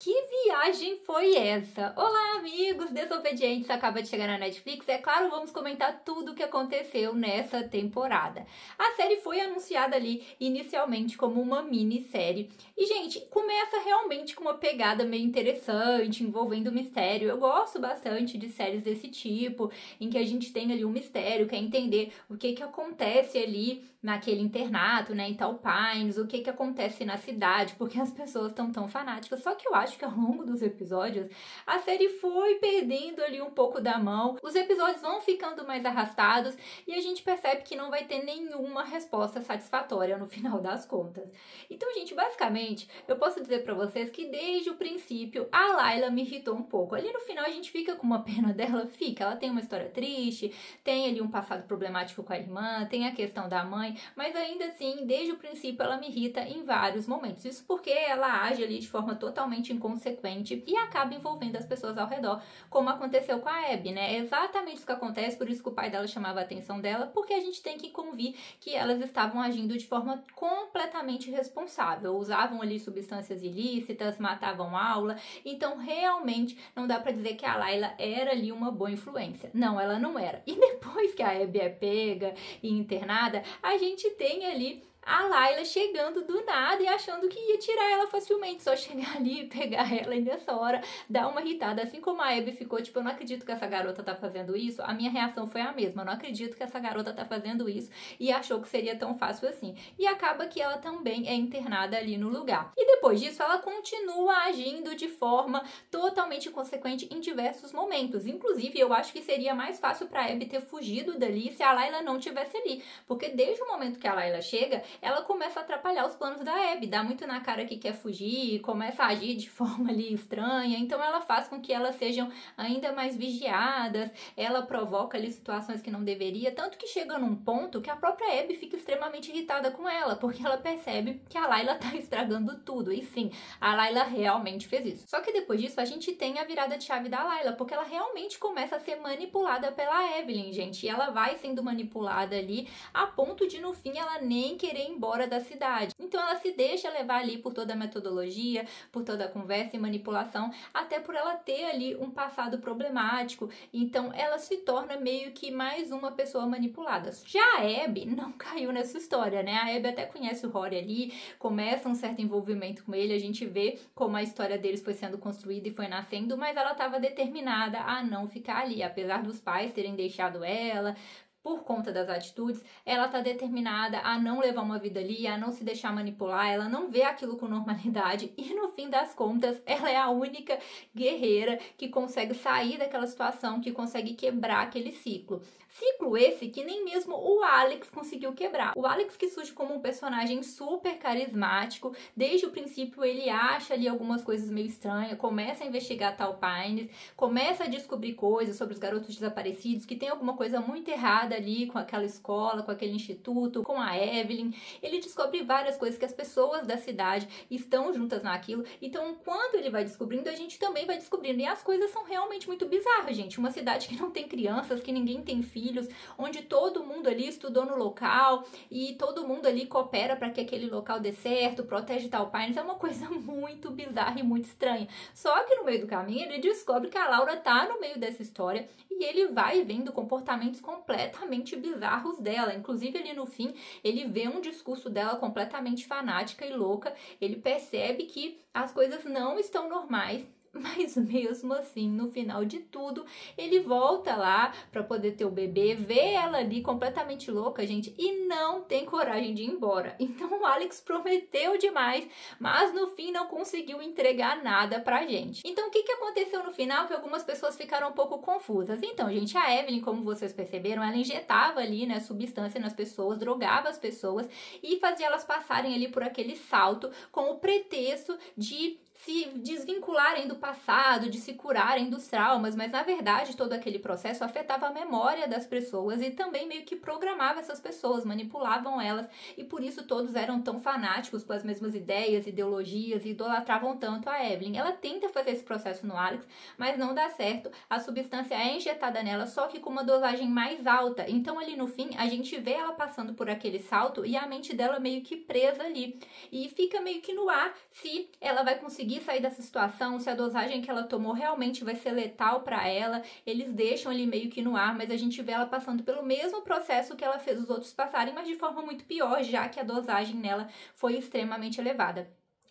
Que viagem foi essa? Olá, amigos desobedientes! Acaba de chegar na Netflix. É claro, vamos comentar tudo o que aconteceu nessa temporada. A série foi anunciada ali inicialmente como uma minissérie. E, gente, começa realmente com uma pegada meio interessante, envolvendo mistério. Eu gosto bastante de séries desse tipo, em que a gente tem ali um mistério, quer entender o que acontece ali naquele internato, né, em Tall Pines, o que acontece na cidade, porque as pessoas estão tão fanáticas. Só que eu acho que ao longo dos episódios, a série foi perdendo ali um pouco da mão, os episódios vão ficando mais arrastados e a gente percebe que não vai ter nenhuma resposta satisfatória no final das contas. Então, gente, basicamente, eu posso dizer pra vocês que desde o princípio a Layla me irritou um pouco. Ali no final a gente fica com uma pena dela, fica. Ela tem uma história triste, tem ali um passado problemático com a irmã, tem a questão da mãe, mas ainda assim, desde o princípio ela me irrita em vários momentos. Isso porque ela age ali de forma totalmente inconsequente e acaba envolvendo as pessoas ao redor, como aconteceu com a Abby, né? É exatamente isso que acontece, por isso que o pai dela chamava a atenção dela, porque a gente tem que convir que elas estavam agindo de forma completamente irresponsável, usavam ali substâncias ilícitas, matavam aula, então realmente não dá pra dizer que a Layla era ali uma boa influência. Não, ela não era. E depois que a Abby é pega e internada, a gente tem ali a Layla chegando do nada e achando que ia tirar ela facilmente, só chegar ali e pegar ela e nessa hora dar uma irritada. Assim como a Abby ficou, tipo, eu não acredito que essa garota tá fazendo isso, a minha reação foi a mesma, eu não acredito que essa garota tá fazendo isso, e achou que seria tão fácil assim. E acaba que ela também é internada ali no lugar. E depois disso, ela continua agindo de forma totalmente inconsequente em diversos momentos. Inclusive, eu acho que seria mais fácil pra Abby ter fugido dali se a Layla não tivesse ali, porque desde o momento que a Layla chega, ela começa a atrapalhar os planos da Abby, dá muito na cara que quer fugir, começa a agir de forma ali estranha, então ela faz com que elas sejam ainda mais vigiadas, ela provoca ali situações que não deveria, tanto que chega num ponto que a própria Abby fica extremamente irritada com ela, porque ela percebe que a Layla tá estragando tudo, e sim, a Layla realmente fez isso. Só que depois disso a gente tem a virada de chave da Layla, porque ela realmente começa a ser manipulada pela Evelyn, gente, e ela vai sendo manipulada ali a ponto de no fim ela nem querer ir embora da cidade. Então ela se deixa levar ali por toda a metodologia, por toda a conversa e manipulação, até por ela ter ali um passado problemático. Então ela se torna meio que mais uma pessoa manipulada. Já a Abby não caiu nessa história, né? A Abby até conhece o Rory ali, começa um certo envolvimento com ele, a gente vê como a história deles foi sendo construída e foi nascendo, mas ela estava determinada a não ficar ali, apesar dos pais terem deixado ela, por conta das atitudes, ela está determinada a não levar uma vida ali, a não se deixar manipular, ela não vê aquilo com normalidade e no fim das contas, ela é a única guerreira que consegue sair daquela situação, que consegue quebrar aquele ciclo. Ciclo esse que nem mesmo o Alex conseguiu quebrar. O Alex, que surge como um personagem super carismático, desde o princípio ele acha ali algumas coisas meio estranhas, começa a investigar Tall Pines, começa a descobrir coisas sobre os garotos desaparecidos, que tem alguma coisa muito errada ali com aquela escola, com aquele instituto, com a Evelyn. Ele descobre várias coisas que as pessoas da cidade estão juntas naquilo. Então, quando ele vai descobrindo, a gente também vai descobrindo. E as coisas são realmente muito bizarras, gente. Uma cidade que não tem crianças, que ninguém tem filhos, onde todo mundo ali estudou no local e todo mundo ali coopera para que aquele local dê certo, protege Tall Pines. É uma coisa muito bizarra e muito estranha. Só que no meio do caminho ele descobre que a Laura tá no meio dessa história e ele vai vendo comportamentos completamente bizarros dela. Inclusive, ali no fim, ele vê um discurso dela completamente fanática e louca. Ele percebe que as coisas não estão normais. Mas mesmo assim, no final de tudo, ele volta lá pra poder ter o bebê, vê ela ali completamente louca, gente, e não tem coragem de ir embora. Então o Alex prometeu demais, mas no fim não conseguiu entregar nada pra gente. Então o que aconteceu no final que algumas pessoas ficaram um pouco confusas? Então, gente, a Evelyn, como vocês perceberam, ela injetava ali, né, substância nas pessoas, drogava as pessoas e fazia elas passarem ali por aquele salto com o pretexto de se desvincularem do passado, de se curarem dos traumas, mas na verdade todo aquele processo afetava a memória das pessoas e também meio que programava essas pessoas, manipulavam elas e por isso todos eram tão fanáticos com as mesmas ideias, ideologias e idolatravam tanto a Evelyn. Ela tenta fazer esse processo no Alex, mas não dá certo, a substância é injetada nela, só que com uma dosagem mais alta, então ali no fim a gente vê ela passando por aquele salto e a mente dela meio que presa ali e fica meio que no ar se ela vai conseguir sair dessa situação, medicação, se a dosagem que ela tomou realmente vai ser letal para ela. Eles deixam ali meio que no ar, mas a gente vê ela passando pelo mesmo processo que ela fez os outros passarem, mas de forma muito pior, já que a dosagem nela foi extremamente elevada.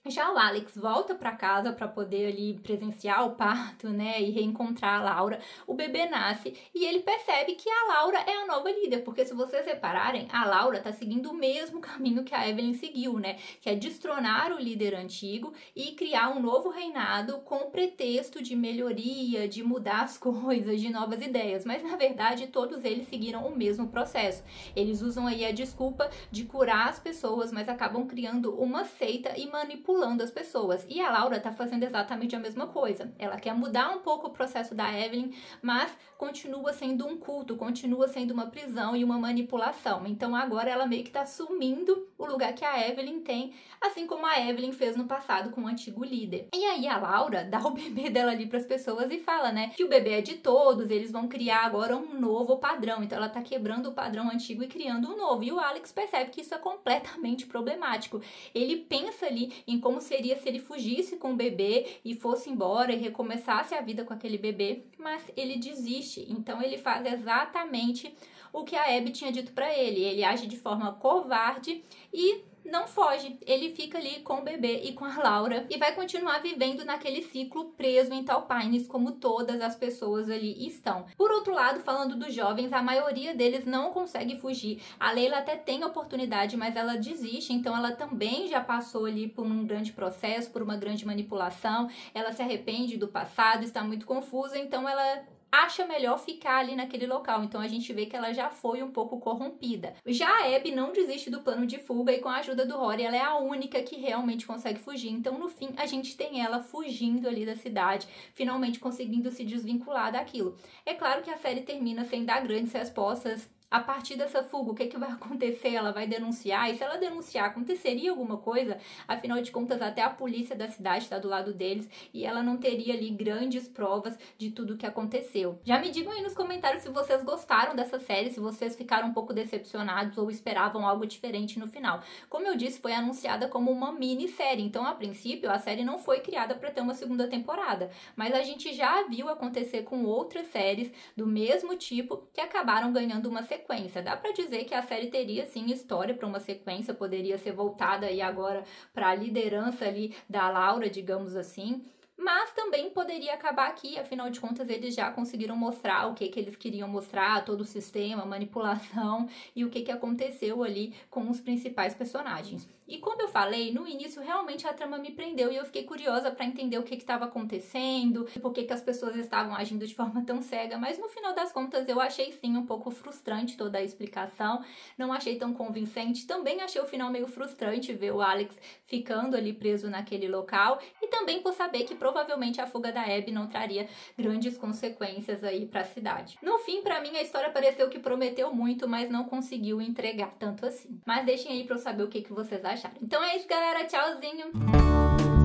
Já o Alex volta para casa para poder ali presenciar o parto, né, e reencontrar a Laura. O bebê nasce e ele percebe que a Laura é a nova líder, porque se vocês repararem, a Laura tá seguindo o mesmo caminho que a Evelyn seguiu, né, que é destronar o líder antigo e criar um novo reinado com o pretexto de melhoria, de mudar as coisas, de novas ideias, mas na verdade todos eles seguiram o mesmo processo. Eles usam aí a desculpa de curar as pessoas, mas acabam criando uma seita e manipulando as pessoas. E a Laura tá fazendo exatamente a mesma coisa. Ela quer mudar um pouco o processo da Evelyn, mas continua sendo um culto, continua sendo uma prisão e uma manipulação. Então agora ela meio que tá assumindo o lugar que a Evelyn tem, assim como a Evelyn fez no passado com o antigo líder. E aí a Laura dá o bebê dela ali pras pessoas e fala, né, que o bebê é de todos, eles vão criar agora um novo padrão. Então ela tá quebrando o padrão antigo e criando um novo. E o Alex percebe que isso é completamente problemático. Ele pensa ali em como seria se ele fugisse com o bebê e fosse embora e recomeçasse a vida com aquele bebê, mas ele desiste. Então ele faz exatamente o que a Abby tinha dito para ele. Ele age de forma covarde e não foge, ele fica ali com o bebê e com a Laura e vai continuar vivendo naquele ciclo preso em Tall Pines, como todas as pessoas ali estão. Por outro lado, falando dos jovens, a maioria deles não consegue fugir. A Layla até tem oportunidade, mas ela desiste, então ela também já passou ali por um grande processo, por uma grande manipulação, ela se arrepende do passado, está muito confusa, então ela acha melhor ficar ali naquele local. Então a gente vê que ela já foi um pouco corrompida. Já a Abby não desiste do plano de fuga e com a ajuda do Rory ela é a única que realmente consegue fugir. Então no fim a gente tem ela fugindo ali da cidade, finalmente conseguindo se desvincular daquilo. É claro que a série termina sem dar grandes respostas. A partir dessa fuga, o que vai acontecer? Ela vai denunciar? E se ela denunciar, aconteceria alguma coisa? Afinal de contas, até a polícia da cidade está do lado deles e ela não teria ali grandes provas de tudo o que aconteceu. Já me digam aí nos comentários se vocês gostaram dessa série, se vocês ficaram um pouco decepcionados ou esperavam algo diferente no final. Como eu disse, foi anunciada como uma minissérie, então a princípio a série não foi criada para ter uma segunda temporada, mas a gente já viu acontecer com outras séries do mesmo tipo que acabaram ganhando uma sequência. Dá pra dizer que a série teria sim história para uma sequência, poderia ser voltada aí agora para a liderança ali da Laura, digamos assim. Mas também poderia acabar aqui, afinal de contas eles já conseguiram mostrar o que eles queriam mostrar, todo o sistema, manipulação e o que aconteceu ali com os principais personagens. E como eu falei, no início realmente a trama me prendeu e eu fiquei curiosa para entender o que estava acontecendo, por que as pessoas estavam agindo de forma tão cega, mas no final das contas eu achei sim um pouco frustrante toda a explicação, não achei tão convincente, também achei o final meio frustrante ver o Alex ficando ali preso naquele local e também por saber que provavelmente a fuga da Abby não traria grandes consequências aí para a cidade. No fim, para mim, a história pareceu que prometeu muito, mas não conseguiu entregar tanto assim. Mas deixem aí para eu saber o que vocês acharam. Então é isso, galera. Tchauzinho!